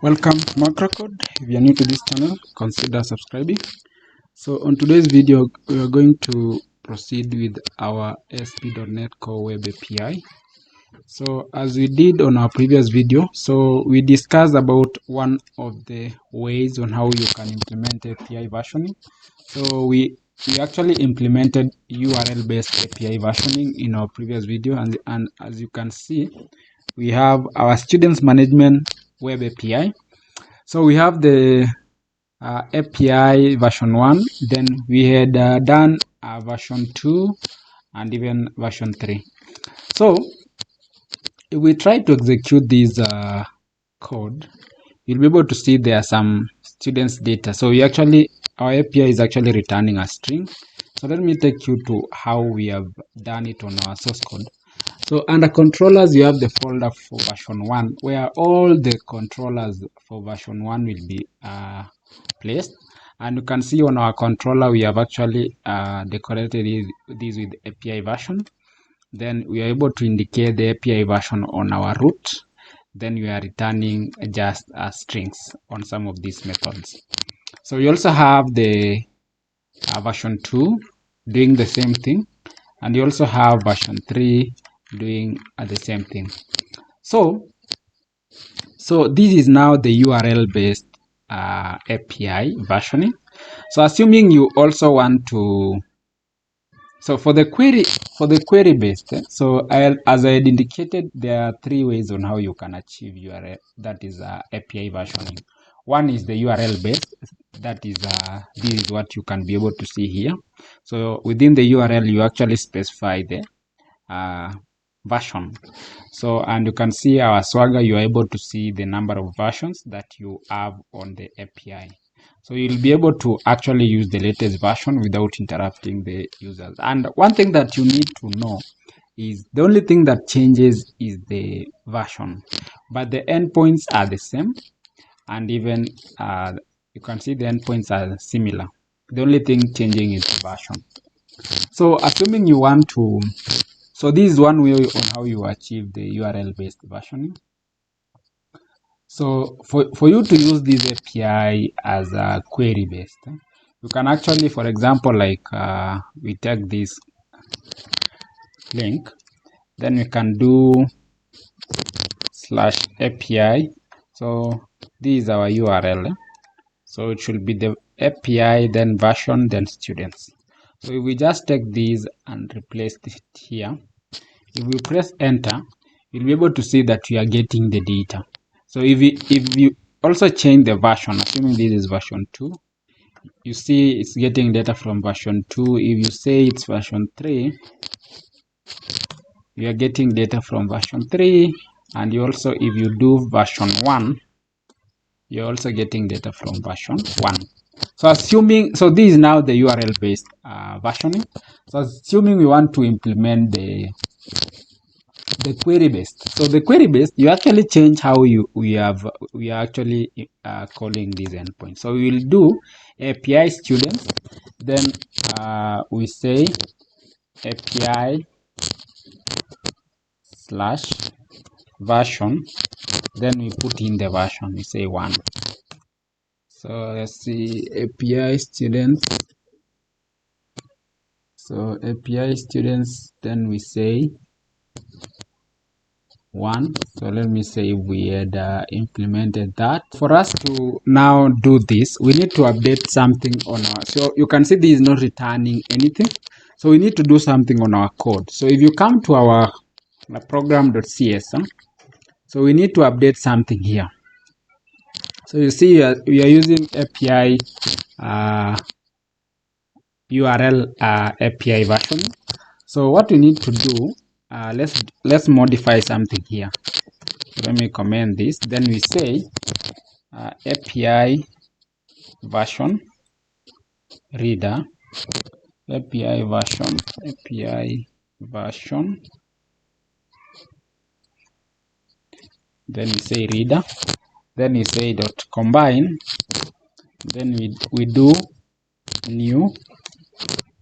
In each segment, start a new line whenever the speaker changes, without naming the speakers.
Welcome to Macrocode. If you are new to this channel, consider subscribing. So on today's video, we are going to proceed with our ASP.NET Core Web API. So as we did on our previous video, so we discussed about one of the ways on how you can implement API versioning. So we actually implemented URL-based API versioning in our previous video, and as you can see, we have our students management web API. So we have the API version 1, then we had done version 2 and even version 3. So if we try to execute this code, you'll be able to see there are some students data. So our API is actually returning a string. So let me take you to how we have done it on our source code. So under controllers, you have the folder for version 1 where all the controllers for version 1 will be placed. And you can see on our controller, we have actually decorated this with API version. Then we are able to indicate the API version on our root. Then we are returning just strings on some of these methods. So we also have the version 2 doing the same thing. And you also have version 3 doing the same thing. So this is now the URL based API versioning. So assuming you also want to, so for the query based, so as I had indicated, there are three ways on how you can achieve URL, that is API versioning. One is the URL based, that is this is what you can be able to see here. So within the URL, you actually specify the version. So, and you can see our Swagger, you are able to see the number of versions that you have on the API. So you'll be able to actually use the latest version without interrupting the users. And one thing that you need to know is the only thing that changes is the version, but the endpoints are the same, and even you can see the endpoints are similar. The only thing changing is the version. So assuming you want to, so this is one way on how you achieve the URL based versioning. So for you to use this API as a query based, you can actually, for example, like we take this link, then we can do /API. So this is our URL. So it should be the API, then version, then students. So if we just take this and replace it here, if we press enter, you'll be able to see that we are getting the data. So if you also change the version, assuming this is version 2, you see it's getting data from version 2. If you say it's version 3, you are getting data from version 3. And you also, if you do version 1, you're also getting data from version 1. So assuming, so this is now the URL based versioning. So assuming we want to implement the query based. So the query based, you actually change how we are actually calling these endpoints. So we will do API students, then we say API /version, then we put in the version, we say 1. So let's see, API students. So API students, then we say 1. So let me say we had implemented that. For us to now do this, we need to update something on our, so you can see this is not returning anything. So we need to do something on our code. So if you come to our program.cs, so we need to update something here. So you see we are using API URL API version. So what we need to do, let's modify something here. Let me comment this. Then we say API version reader, API version. Then we say reader. Then we say dot combine. Then we do new.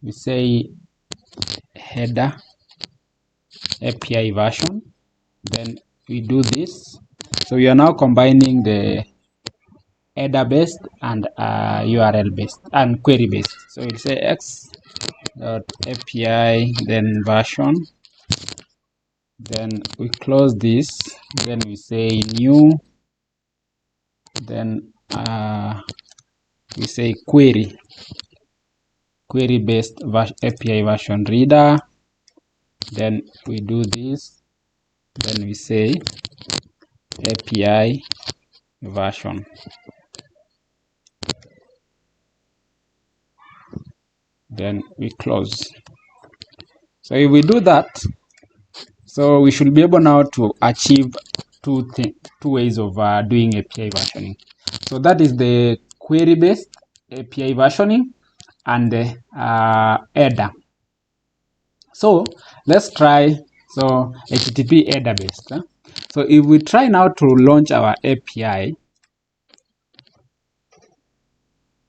We say header API version. Then we do this. So we are now combining the header based and URL based and query based. So we'll say x dot API, then version, then we close this, then we say new, then we say query based API version reader, then we do this, then we say API version, then we close. So if we do that, so we should be able now to achieve two ways of doing API versioning. So that is the query based API versioning and the header. So let's try HTTP header based. So if we try now to launch our API,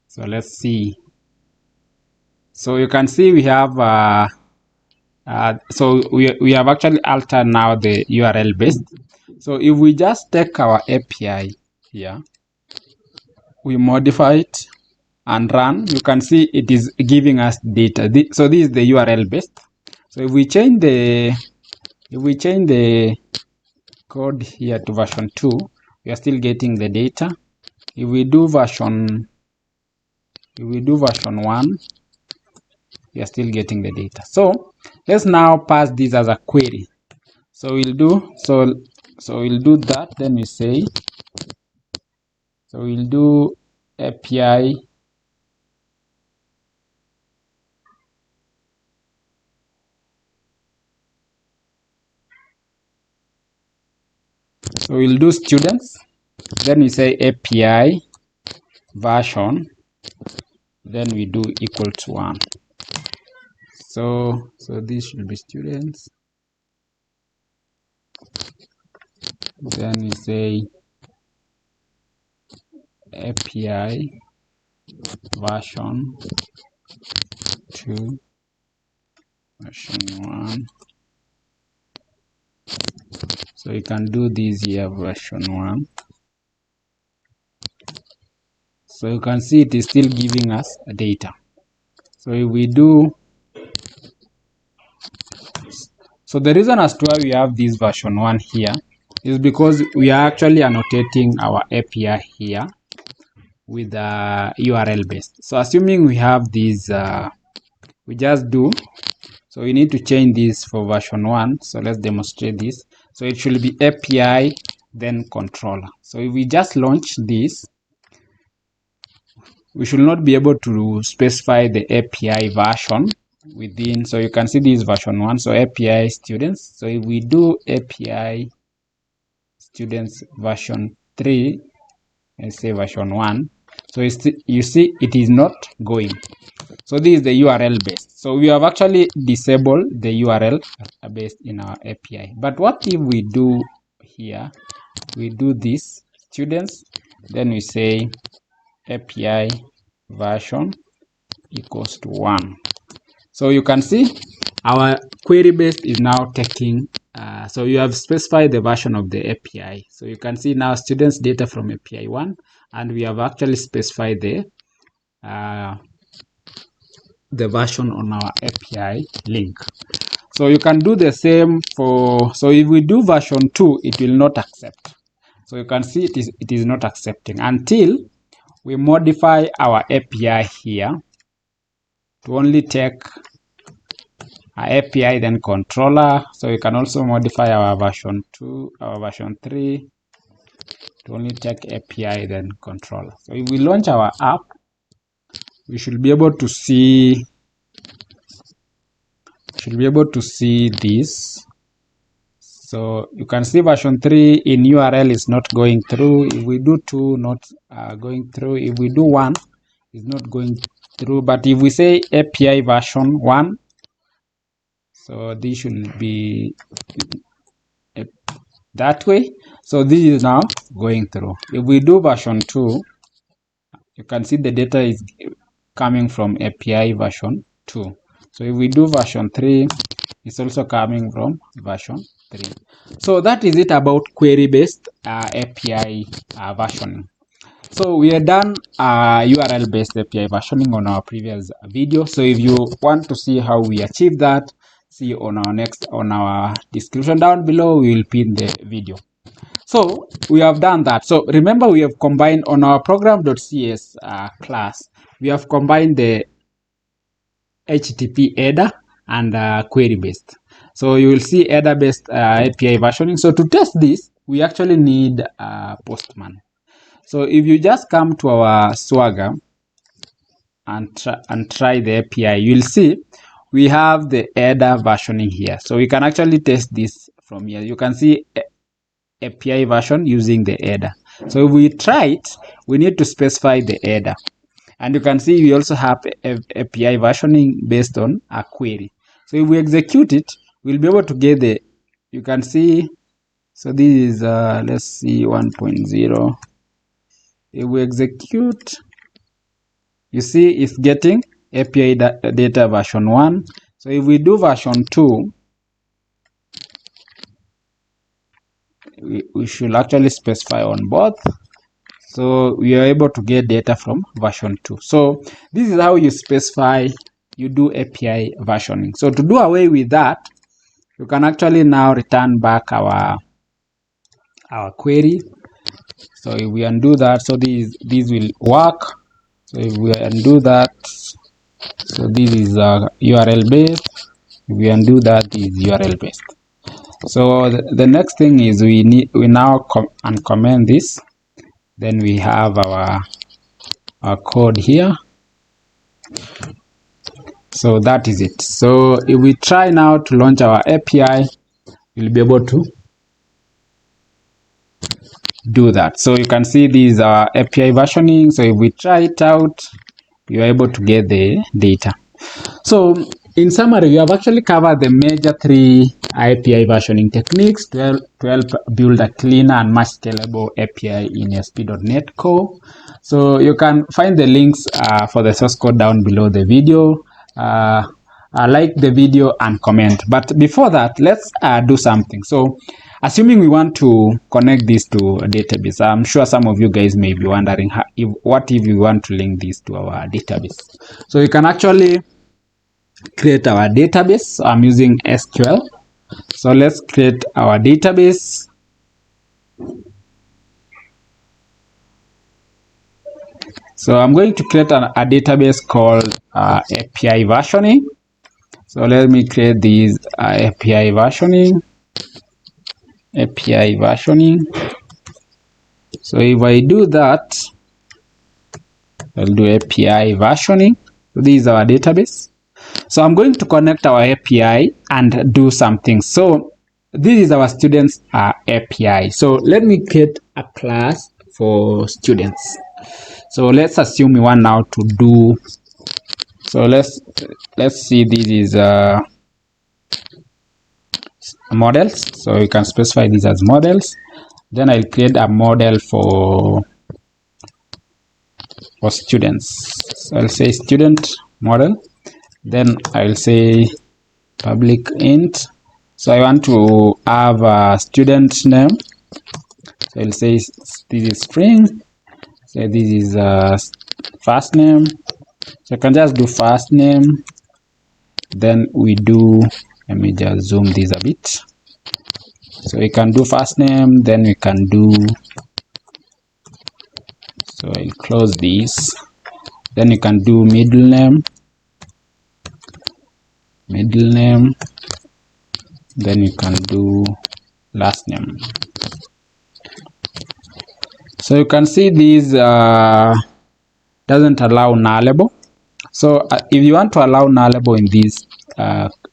so let's see. So you can see we have so we have actually altered now the URL based. So if we just take our API here, we modify it and run, you can see it is giving us data. So this is the URL based. So if we change the code here to version 2, we are still getting the data. If we do version 1, we are still getting the data. So let's now pass this as a query. So we'll do that. Then we say, so we'll do API so we'll do students, then we say API version, then we do equal to 1. So this should be students, then we say API version 2 version 1. So you can do this here, version 1. So you can see it is still giving us data. So if we do, so the reason as to why we have this version 1 here is because we are actually annotating our API here with URL based. So assuming we have these, we just do, so we need to change this for version 1. So let's demonstrate this. So it should be API then controller. So if we just launch this, we should not be able to specify the API version within. So you can see this version 1, so API students. So if we do API students version 3 and say version 1, so you see it is not going. So this is the URL based. So we have actually disabled the URL based in our API. But what if we do here, we do this students, then we say API version equals to 1. So you can see our query based is now taking, so you have specified the version of the API. So you can see now students data from API 1, and we have actually specified the version on our API link. So you can do the same for, so if we do version 2, it will not accept. So you can see it is not accepting until we modify our API here to only take our API then controller. So you can also modify our version 2, our version 3 to only take API then controller. So if we launch our app, we should be able to see this. So you can see version 3 in URL is not going through. If we do 2, not going through. If we do 1, is not going through. But if we say API version 1, so this should be that way. So this is now going through. If we do version 2, you can see the data is coming from API version 2. So if we do version 3, it's also coming from version 3. So that is it about query based API versioning. So we are done URL based API versioning on our previous video. So if you want to see how we achieve that, see on our description down below, we will pin the video. So we have done that. So remember, we have combined on our program.cs class, we have combined the HTTP header and query based. So you will see header based API versioning. So to test this, we actually need Postman. So if you just come to our Swagger and try the API, you'll see we have the header versioning here. So we can actually test this from here. You can see API version using the header. So if we try it, we need to specify the header. And you can see we also have API versioning based on a query. So if we execute it, we'll be able to get the, you can see, so this is, let's see, 1.0. If we execute, you see it's getting API data version 1. So if we do version 2, we should actually specify on both. So we are able to get data from version 2. So this is how you specify, you do API versioning. So to do away with that, you can actually now return back our query. So if we undo that, so this will work. So if we undo that, so this is URL based. If we undo that, this is URL based. So the next thing is we now uncomment this. Then we have our code here. So that is it. So if we try now to launch our API, we'll be able to do that. So you can see these are API versioning. So if we try it out, we are able to get the data. So in summary, we have actually covered the major 3 API versioning techniques to help build a cleaner and much scalable API in ASP.NET Core. So you can find the links for the source code down below the video. Like the video and comment. But before that, let's do something. So assuming we want to connect this to a database, I'm sure some of you guys may be wondering what if we want to link this to our database. So we can actually create our database. So I'm using SQL. So let's create our database. So I'm going to create a database called API versioning. So let me create these API versioning. So if I do that, I'll do API versioning. So this is our database. So I'm going to connect our API and do something. So this is our students API. So let me create a class for students. So let's assume we want now to do. So let's see, this is models. So you can specify these as models. Then I'll create a model for students. So I'll say student model. Then I'll say public int. So I want to have a student name. So I'll say this is string. So this is first name. So I can just do first name. Then we do, let me just zoom this a bit. So we can do first name, then we can do, so I'll close this. Then you can do middle name, then you can do last name. So you can see this doesn't allow nullable. So if you want to allow nullable in this,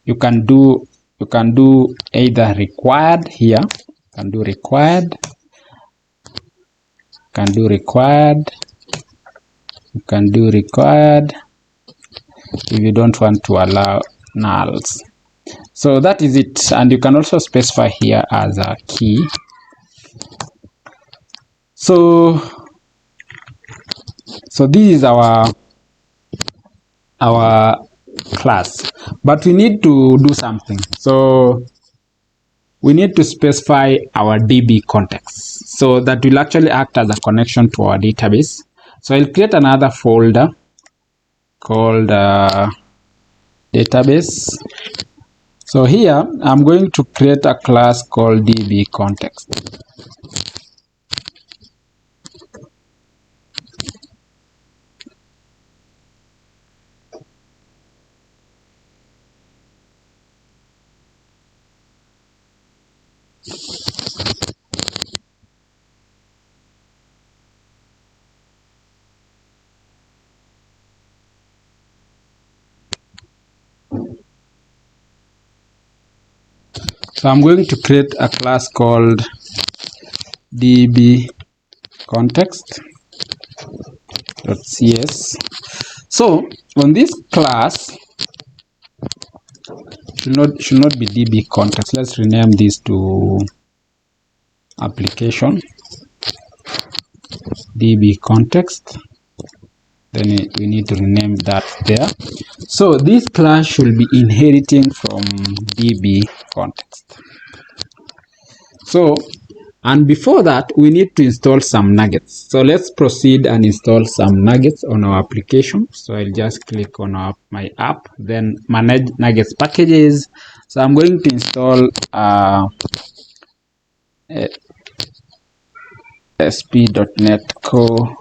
you can do either required here, you can do required, if you don't want to allow nulls. So that is it. And you can also specify here as a key. So this is our class, but we need to do something. So we need to specify our DB context. So that will actually act as a connection to our database. So I'll create another folder called database. So here I'm going to create a class called DB context. So I'm going to create a class called DB context.cs. So on this class should not be DB context. Let's rename this to application DB context. Then we need to rename that there. So this class should be inheriting from DB context. So, and before that, we need to install some nuggets. So let's proceed and install some nuggets on our application. So I'll just click on my app, then manage nuggets packages. So I'm going to install ASP.NETCORE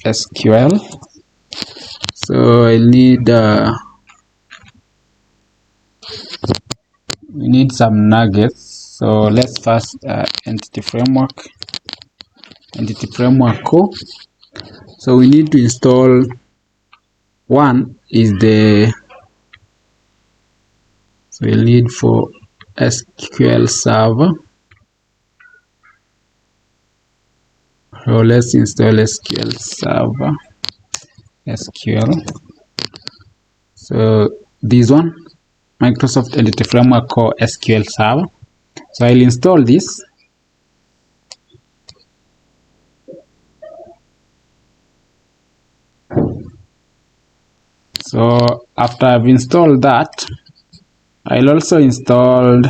SQL. So I'll need we need some nuggets. So let's first entity framework core. So we need to install one is the, so we'll need for SQL server. So let's install SQL server SQL. So this one, Microsoft Entity Framework Core SQL Server. So I'll install this. So after I've installed that, I'll also install,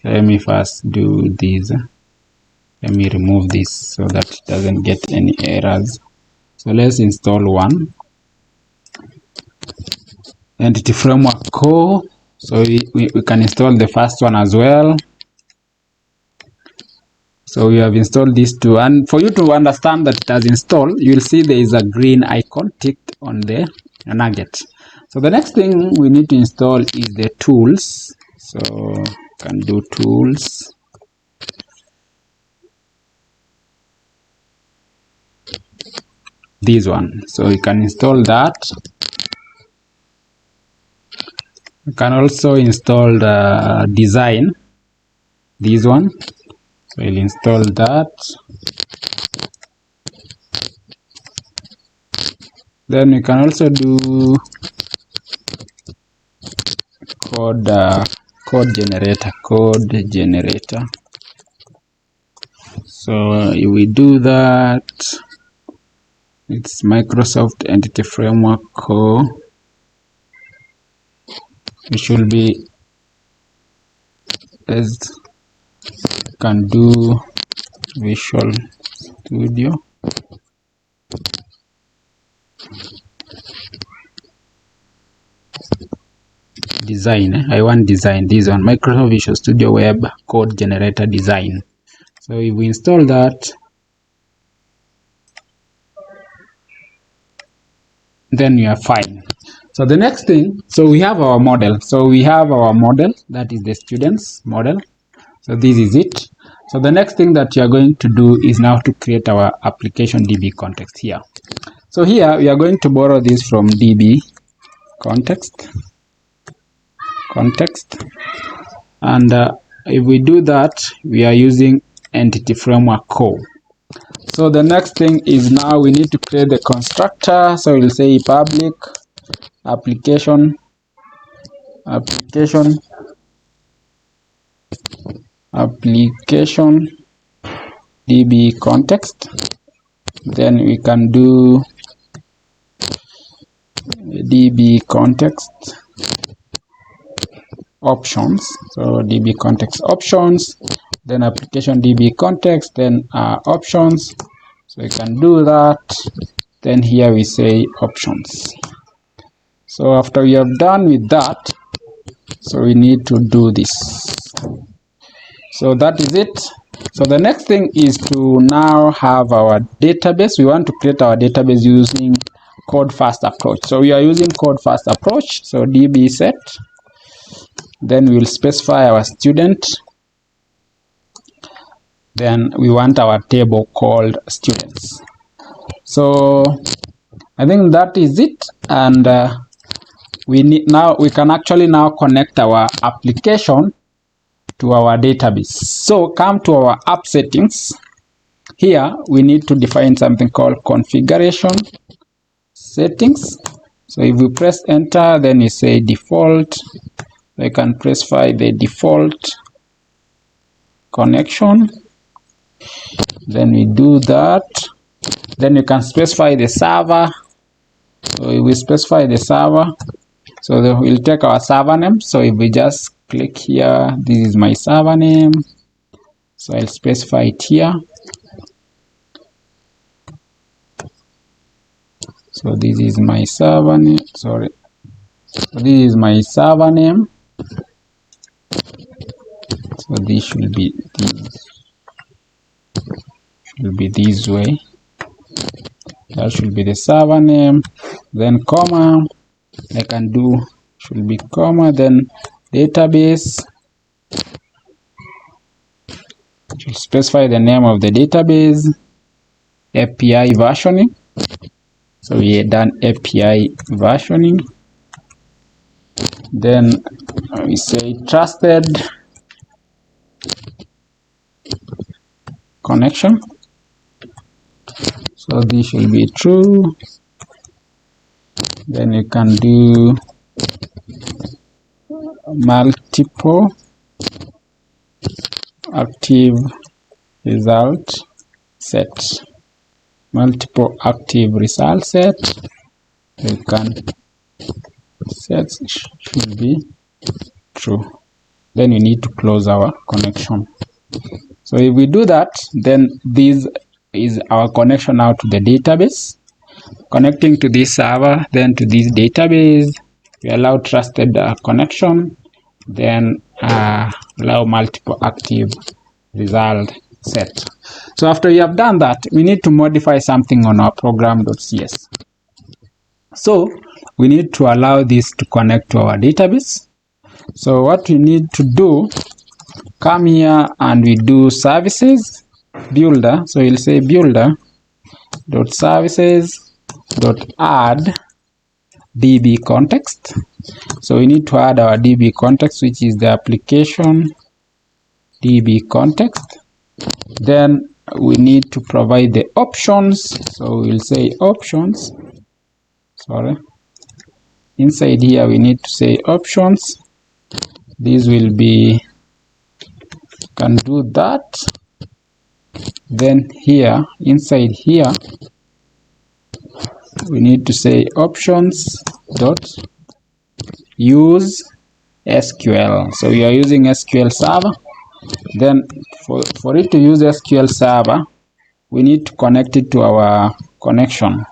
let me first do this. Let me remove this so that it doesn't get any errors. So let's install one. Entity Framework Core. So we can install the first one as well. So we have installed these two, and for you to understand that it has installed, you will see there is a green icon ticked on the nugget. So the next thing we need to install is the tools. So you can do tools. This one. So you can install that. You can also install the design. This one. So I'll install that. Then we can also do code generator. So if we do that, it's Microsoft Entity Framework Core. It should be, as can do Visual Studio. Design. I want design. This one, Microsoft Visual Studio Web Code Generator Design. So if we install that, then you are fine. So the next thing, so we have our model. So we have our model, that is the students model. So this is it. So the next thing that you are going to do is now to create our application DB context here. So here we are going to borrow this from DB context, and if we do that, we are using Entity Framework Core. So the next thing is now we need to create the constructor. So we'll say public application DB context. Then we can do db context options. So db context options, then application db context, then options. So we can do that. Then here we say options. So after we have done with that, so we need to do this. So that is it. So the next thing is to now have our database. We want to create our database using code first approach. So we are using code first approach. So db set. Then we will specify our student. Then we want our table called students. So I think that is it. And we can actually now connect our application to our database. So come to our app settings. Here we need to define something called configuration settings. So if we press enter, then we say default. We can specify the default connection. Then we do that. Then you can specify the server. So we specify the server. So we'll take our server name. So if we just click here, this is my server name. So I'll specify it here. So this is my server name. Sorry. So this is my server name. So this should be this way. That should be the server name. Then comma. I can do should be comma. Then database. Should specify the name of the database. API versioning. So we have done API versioning. Then we say trusted connection. So this should be true. Then you can do multiple active result set. Multiple active result set. You can set should be true. Then we need to close our connection. So if we do that, then this is our connection now to the database. Connecting to this server, then to this database. We allow trusted connection. Then allow multiple active result set. So after you have done that, we need to modify something on our program.cs. So we need to allow this to connect to our database. So what we need to do, come here and we do services builder. So you'll say builder dot services dot add db context. So we need to add our db context, which is the application db context. Then we need to provide the options. So we'll say options. Sorry. Inside here we need to say options. This will be, can do that. Then here, inside here, we need to say options dot use SQL. So we are using SQL server. Then for it to use SQL server, we need to connect it to our connection.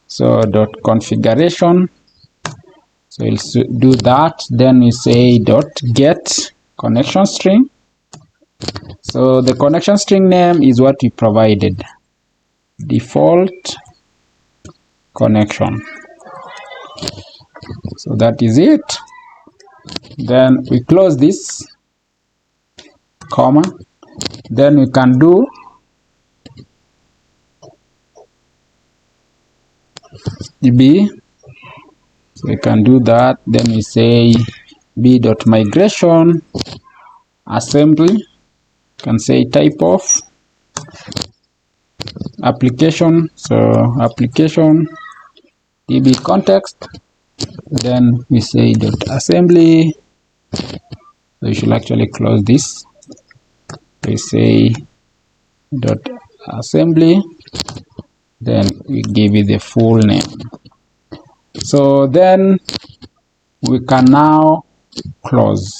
So dot configuration. So we'll do that. Then we say dot get connection string. So the connection string name is what we provided. Default connection. So that is it. Then we close this comma. Then we can do b. So we can do that. Then we say b.migration assembly. Can say type of application. So application db context. Then we say dot assembly. So we should actually close this. We say dot assembly. Then we give it the full name. So then we can now close.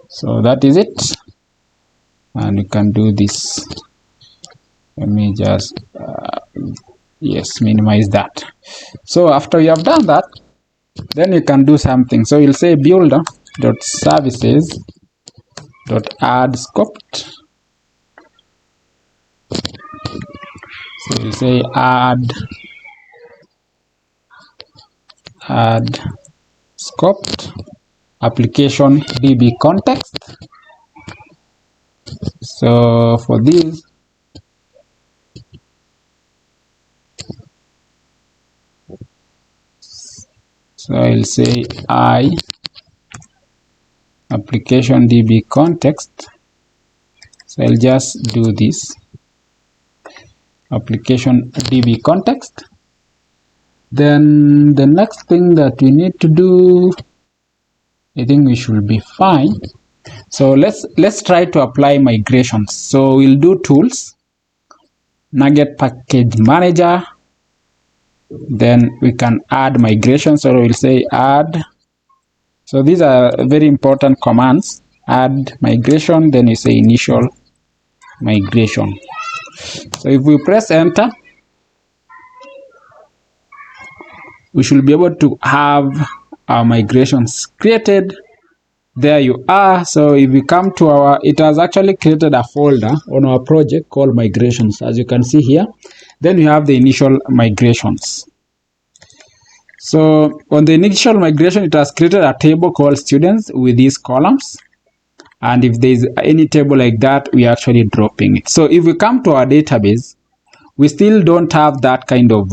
So that is it, and we can do this. Let me just yes, minimize that. So after you have done that, then you can do something. So you'll say builder dot services dot add scoped. So you say add scoped application DB context. So for this, so I'll say I application DB context. So I'll just do this application DB context. Then the next thing that we need to do, I think we should be fine. So let's try to apply migrations. So we'll do tools, Nugget package manager. Then we can add migration. So we'll say add. So these are very important commands. Add migration, then you say initial migration. So if we press enter, we should be able to have our migrations created. There you are. So if we come to our, it has actually created a folder on our project called migrations, as you can see here. Then we have the initial migrations. So on the initial migration, it has created a table called students with these columns. And if there's any table like that, we are actually dropping it. So if we come to our database, we still don't have that kind of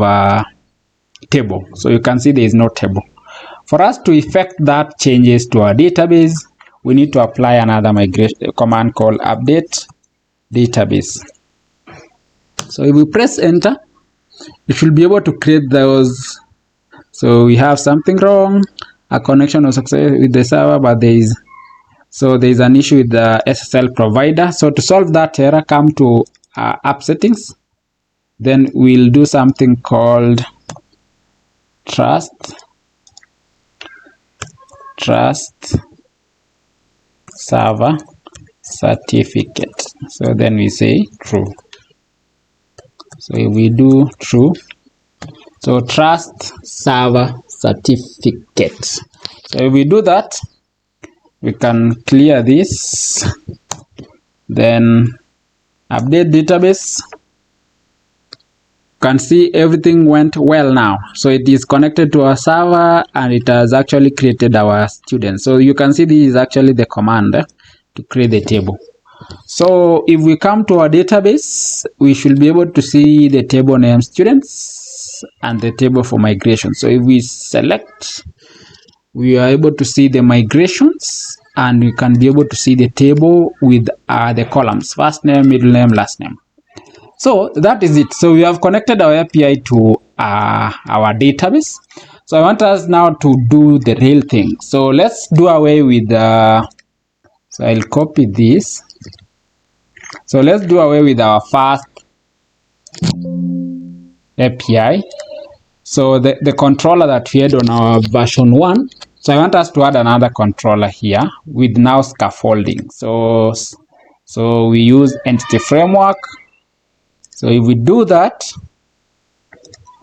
table. So you can see there is no table. For us to effect that changes to our database, we need to apply another migration command called update database. So if we press enter, it should be able to create those. So we have something wrong. A connection was successful with the server, but there's an issue with the SSL provider. So to solve that error, come to app settings. Then we'll do something called trust server certificate. So then we say true. So if we do true, so trust server certificate. So if we do that, we can clear this, then update database. You can see everything went well now. So it is connected to our server and it has actually created our students. So you can see this is actually the command to create the table. So if we come to our database, we should be able to see the table name students and the table for migration. So if we select, we are able to see the migrations and we can be able to see the table with the columns, first name, middle name, last name. So that is it. So we have connected our API to our database. So I want us now to do the real thing. So let's do away with so I'll copy this. So let's do away with our first API. So the controller that we had on our version 1. So I want us to add another controller here with now scaffolding. So we use entity framework. So if we do that,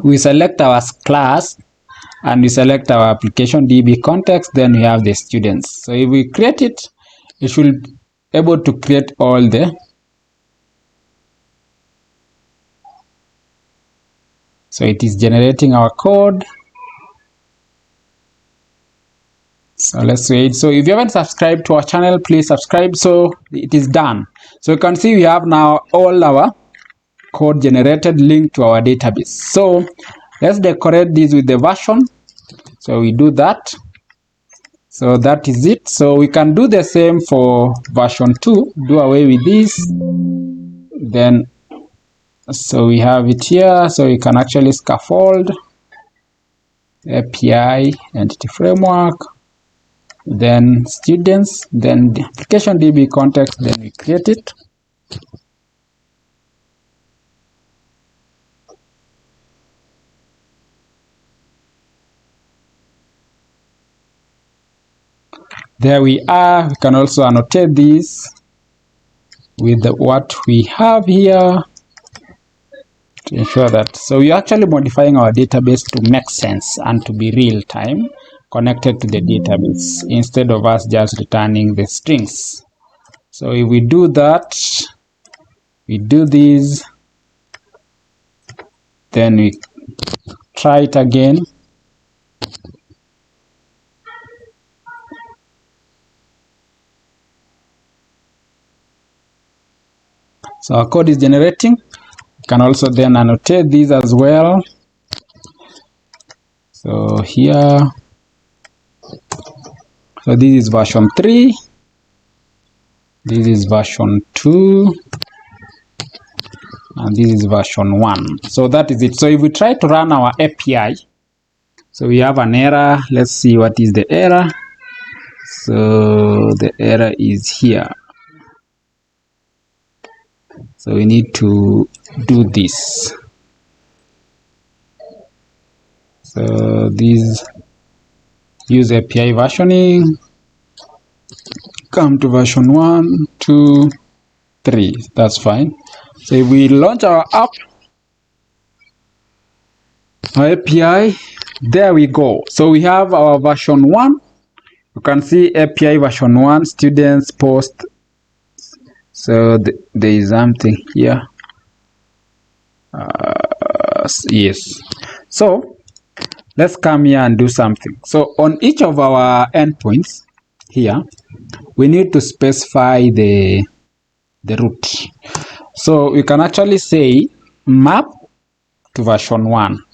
we select our class and we select our application DB context, then we have the students. So if we create it, it should be able to create all the. So it is generating our code. So let's wait. So if you haven't subscribed to our channel, please subscribe. So it is done. So you can see we have now all our code generated linked to our database. So let's decorate this with the version. So we do that. So that is it. So we can do the same for version 2. Do away with this. Then so we have it here. So you can actually scaffold API entity framework, then students, then the application DB context, then we create it. There we are. We can also annotate this with what we have here to ensure that. So we're actually modifying our database to make sense and to be real time connected to the database instead of us just returning the strings. So if we do that, we do this, then we try it again. So our code is generating. You can also then annotate this as well. So here, so this is version 3, this is version 2, and this is version 1. So that is it. So if we try to run our API, so we have an error. Let's see what is the error. So the error is here. So we need to do this. So this use API versioning, come to version 1, 2, 3. That's fine. So if we launch our app, our API, there we go. So we have our version 1. You can see API version 1, students post. So there is something here. Yes. So let's come here and do something. So on each of our endpoints here, we need to specify the root. So we can actually say map to version 1.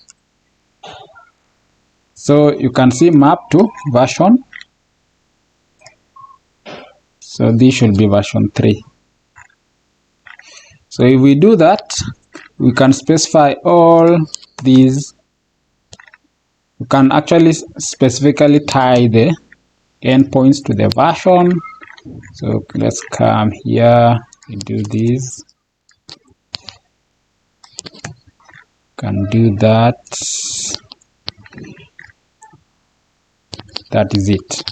So you can see map to version. So this should be version 3. So if we do that, we can specify all these. We can actually specifically tie the endpoints to the version. So let's come here and do this. Can do that. That is it.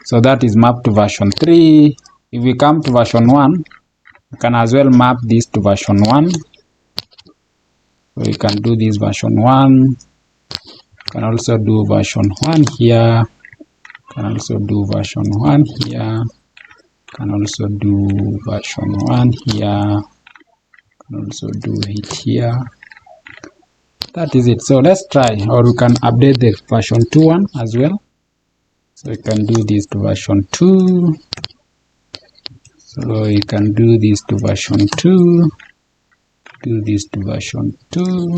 So that is mapped to version 3. If we come to version 1, we can as well map this to version 1. So we can do this version 1. We can also do version 1 here. Can also do version 1 here. Can also do version 1 here. Can also do it here. That is it. So let's try, or we can update the version 2 one as well. So we can do this to version 2. So you can do this to version 2. Do this to version 2.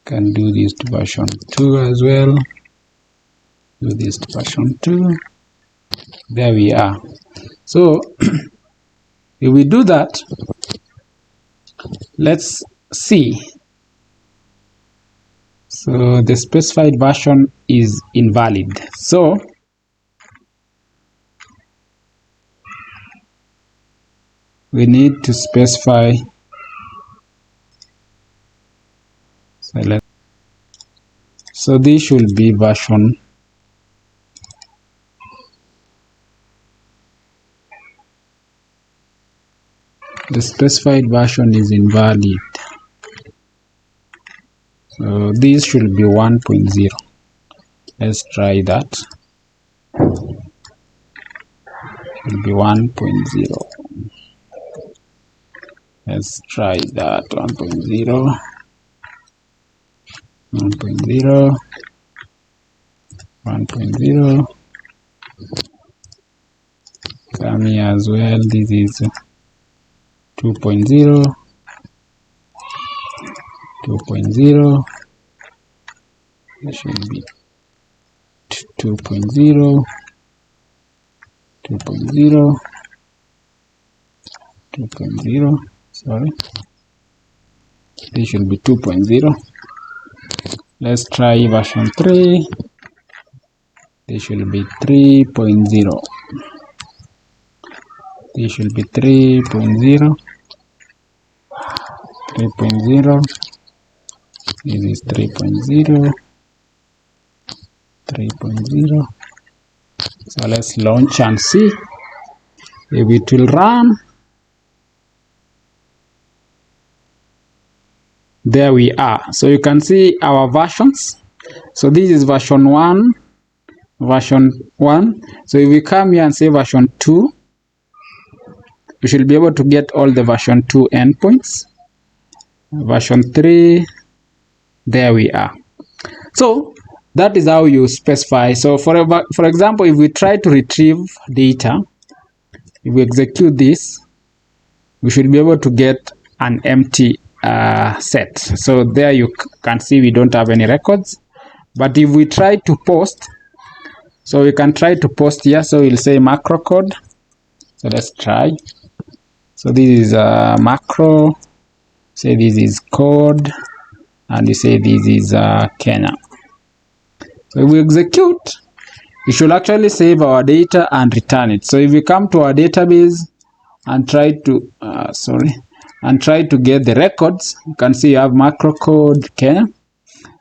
Can do this to version 2 as well. Do this to version 2. There we are. So if we do that, let's see. So the specified version is invalid. So we need to specify. So this should be version. The specified version is invalid. So this should be 1.0. Let's try that. Should be 1.0. Let's try that. 1.0. 1.0. 1.0. Come here as well. This is 2.0. 2.0. It should be 2.0. 2.0. 2.0. Sorry. This should be 2.0. Let's try version 3. This should be 3.0. This should be 3.0. 3.0. This is 3.0. 3.0. So let's launch and see if it will run. There we are. So you can see our versions. So this is version 1. So if we come here and say version 2, we should be able to get all the version 2 endpoints. Version 3, there we are. So that is how you specify. So for example, if we try to retrieve data, if we execute this, we should be able to get an empty set. So there you can see we don't have any records. But if we try to post, so we can try to post here. So we'll say macro code. So let's try. So this is a macro. Say this is code, and you say this is Kenya. So if we execute, we should actually save our data and return it. So if we come to our database and try to get the records, you can see you have macro code Kenya.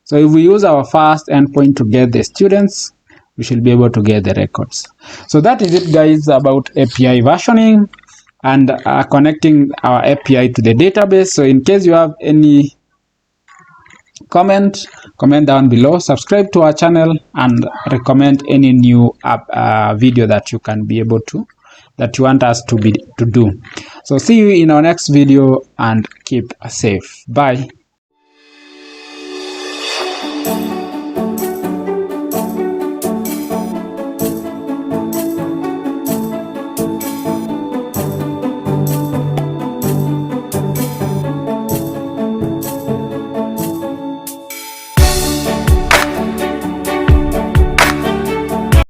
So if we use our first endpoint to get the students, we should be able to get the records. So that is it, guys, about API versioning and connecting our API to the database. So in case you have any comment down below, subscribe to our channel, and recommend any new video that you can be able to, that you want us to do. So see you in our next video, and keep safe. Bye.